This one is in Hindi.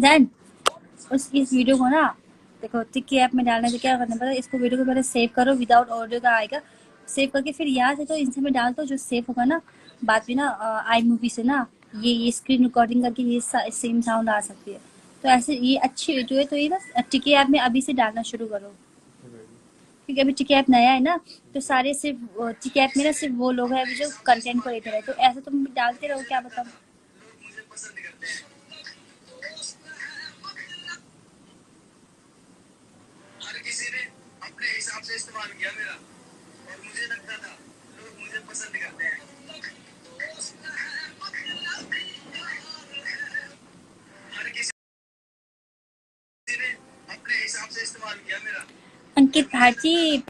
देन उस इस वीडियो को ना देखो टिक्की ऐप में डालने से क्या करना पड़ता है, इसको वीडियो को पहले सेव करो, विदाउट ऑडियो का आएगा। सेव करके फिर यहाँ से तो इंस्टा में डाल दो, जो सेव होगा ना बाद में ना आई मूवी से ना ये स्क्रीन रिकॉर्डिंग करके ये सेम साउंड आ सकती है। तो ऐसे ये अच्छी वीडियो है, तो ये ना टिक्की ऐप में अभी से डालना शुरू करो, क्योंकि अभी टिकी ऐप नया है ना। तो सारे सिर्फ टिकी ऐप में ना सिर्फ वो लोग हैं जो कंटेंट क्रिएटर है, तो ऐसा तुम डालते रहो, क्या बताओ। हर किसी ने अपने हिसाब से इस्तेमाल किया मेरा, और मुझे लगता था लोग मुझे पसंद करते हैं। हर किसी ने अपने हिसाब से इस्तेमाल किया मेरा। अंकित भाजी